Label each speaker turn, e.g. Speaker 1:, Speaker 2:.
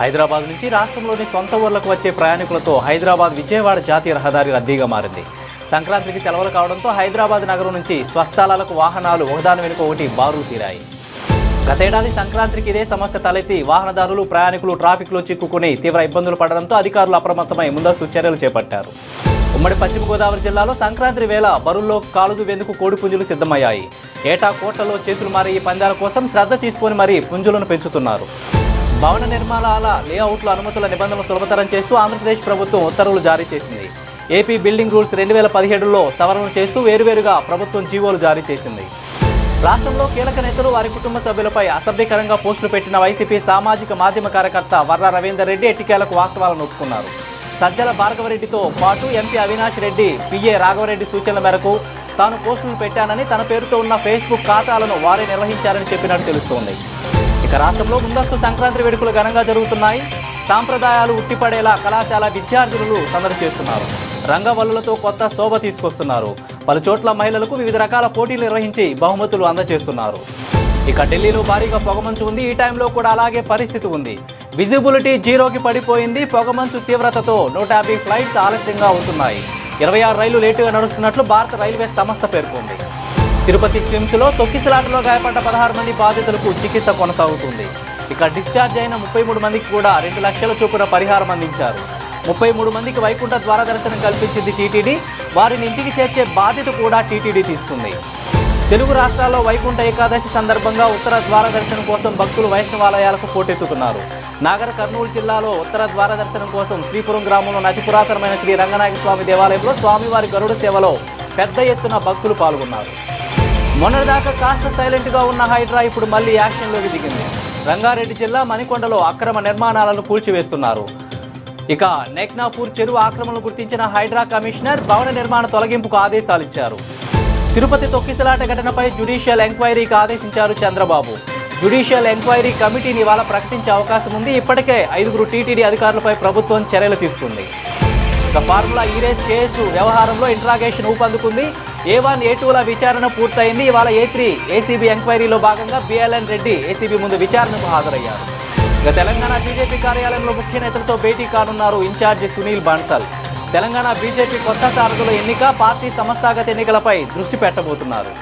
Speaker 1: హైదరాబాద్ నుంచి రాష్ట్రంలోని సొంత ఊర్లకు వచ్చే ప్రయాణికులతో హైదరాబాద్ విజయవాడ జాతీయ రహదారి రద్దీగా మారింది. సంక్రాంతికి సెలవులు కావడంతో హైదరాబాద్ నగరం నుంచి స్వస్థలాలకు వాహనాలు ఒకదాని వెనుక ఒకటి బారులు తీరాయి. గతేడాది సంక్రాంతికి ఇదే సమస్య తలెత్తి వాహనదారులు ప్రయాణికులు ట్రాఫిక్లో చిక్కుకుని తీవ్ర ఇబ్బందులు పడడంతో అధికారులు అప్రమత్తమై ముందస్తు చర్యలు చేపట్టారు. ఉమ్మడి పశ్చిమ గోదావరి జిల్లాలో సంక్రాంతి వేళ బరుల్లో కాలుదువేందుకు కోడిపుంజులు సిద్ధమయ్యాయి. ఏటా కోట్లలో చేతులు మారే ఈ పందాల కోసం శ్రద్ధ తీసుకొని మరీ పుంజులను పెంచుతున్నారు. భవన నిర్మాణాల లేఅవుట్ల అనుమతుల నిబంధనలు సులభతరం చేస్తూ ఆంధ్రప్రదేశ్ ప్రభుత్వం ఉత్తర్వులు జారీ చేసింది. ఏపీ బిల్డింగ్ రూల్స్ 2017లో సవరణలు చేస్తూ వేరువేరుగా ప్రభుత్వం జీవోలు జారీ చేసింది. రాష్ట్రంలో కీలక నేతలు వారి కుటుంబ సభ్యులపై అసభ్యకరంగా పోస్టులు పెట్టిన వైసీపీ సామాజిక మాధ్యమ కార్యకర్త వర్ర రవీందర్ రెడ్డి ఎట్టికేలకు వాస్తవాలను ఒప్పుకున్నారు. సజ్జల భార్గవరెడ్డితో పాటు ఎంపీ అవినాష్ రెడ్డి, పిఏ రాఘవరెడ్డి సూచనల మేరకు తాను పోస్టులు పెట్టానని, తన పేరుతో ఉన్న ఫేస్బుక్ ఖాతాలను వారే నిర్వహించారని చెప్పినట్టు తెలుస్తోంది. ఇక రాష్ట్రంలో ముందస్తు సంక్రాంతి వేడుకలు ఘనంగా జరుగుతున్నాయి. సాంప్రదాయాలు ఉట్టిపడేలా కళాశాల విద్యార్థులు సందడి చేస్తున్నారు. రంగవల్లులతో కొత్త శోభ తీసుకొస్తున్నారు. పలుచోట్ల మహిళలకు వివిధ రకాల పోటీలు నిర్వహించి బహుమతులు అందజేస్తున్నారు. ఇక ఢిల్లీలో భారీగా పొగమంచు ఉంది. ఈ టైంలో కూడా అలాగే పరిస్థితి ఉంది. విజిబిలిటీ జీరోకి పడిపోయింది. పొగమంచు తీవ్రతతో 150 ఫ్లైట్స్ ఆలస్యంగా అవుతున్నాయి. 26 రైళ్లు లేటుగా నడుస్తున్నట్లు భారత రైల్వే సంస్థ పేర్కొంది. తిరుపతి స్విమ్స్లో తొక్కిసలాటలో గాయపడ్డ 16 మంది బాధితులకు చికిత్స కొనసాగుతుంది. ఇక డిశ్చార్జ్ అయిన 33 మందికి కూడా 2 లక్షల చొప్పున పరిహారం అందించారు. 33 మందికి వైకుంఠ ద్వార దర్శనం కల్పించింది టీటీడీ. వారిని ఇంటికి చేర్చే బాధ్యత కూడా టీటీడీ తీసుకుంది. తెలుగు రాష్ట్రాల్లో వైకుంఠ ఏకాదశి సందర్భంగా ఉత్తర ద్వార దర్శనం కోసం భక్తులు వైష్ణవాలయాలకు పోటెత్తుతున్నారు. నాగర్ కర్నూలు జిల్లాలో ఉత్తర ద్వార దర్శనం కోసం శ్రీపురం గ్రామంలోని అతి పురాతనమైన శ్రీ రంగనాయక స్వామి దేవాలయంలో స్వామివారి గరుడ సేవలో పెద్ద ఎత్తున భక్తులు పాల్గొన్నారు. మొన్నటిదాకా కాస్త సైలెంట్గా ఉన్న హైడ్రా ఇప్పుడు మళ్లీ యాక్షన్లోకి దిగింది. రంగారెడ్డి జిల్లా మణికొండలో అక్రమ నిర్మాణాలను కూల్చివేస్తున్నారు. ఇక నెక్నాపూర్ చెరువు ఆక్రమణలు గుర్తించిన హైడ్రా కమిషనర్ భవన నిర్మాణ తొలగింపుకు ఆదేశాలు ఇచ్చారు. తిరుపతి తొక్కిసలాట ఘటనపై జ్యుడిషియల్ ఎంక్వైరీకి ఆదేశించారు చంద్రబాబు. జ్యుడిషియల్ ఎంక్వైరీ కమిటీని ఇవాళ ప్రకటించే అవకాశం ఉంది. ఇప్పటికే 5 టీటీడీ అధికారులపై ప్రభుత్వం చర్యలు తీసుకుంది. ఇక ఫార్ములా ఈరేస్ కేసు వ్యవహారంలో ఇంట్రాగేషన్ ఊపందుకుంది. A1, A2ల విచారణ పూర్తయింది. ఇవాళ A3 ఏసీబీ ఎంక్వైరీలో భాగంగా బిఎల్ఎన్ రెడ్డి ఏసీబీ ముందు విచారణకు హాజరయ్యారు. ఇక తెలంగాణ బీజేపీ కార్యాలయంలో ముఖ్య నేతలతో భేటీ కానున్నారు ఇన్ఛార్జి సునీల్ బన్సల్. తెలంగాణ బీజేపీ కొత్త సారథుల ఎన్నిక, పార్టీ సంస్థాగత ఎన్నికలపై దృష్టి పెట్టబోతున్నారు.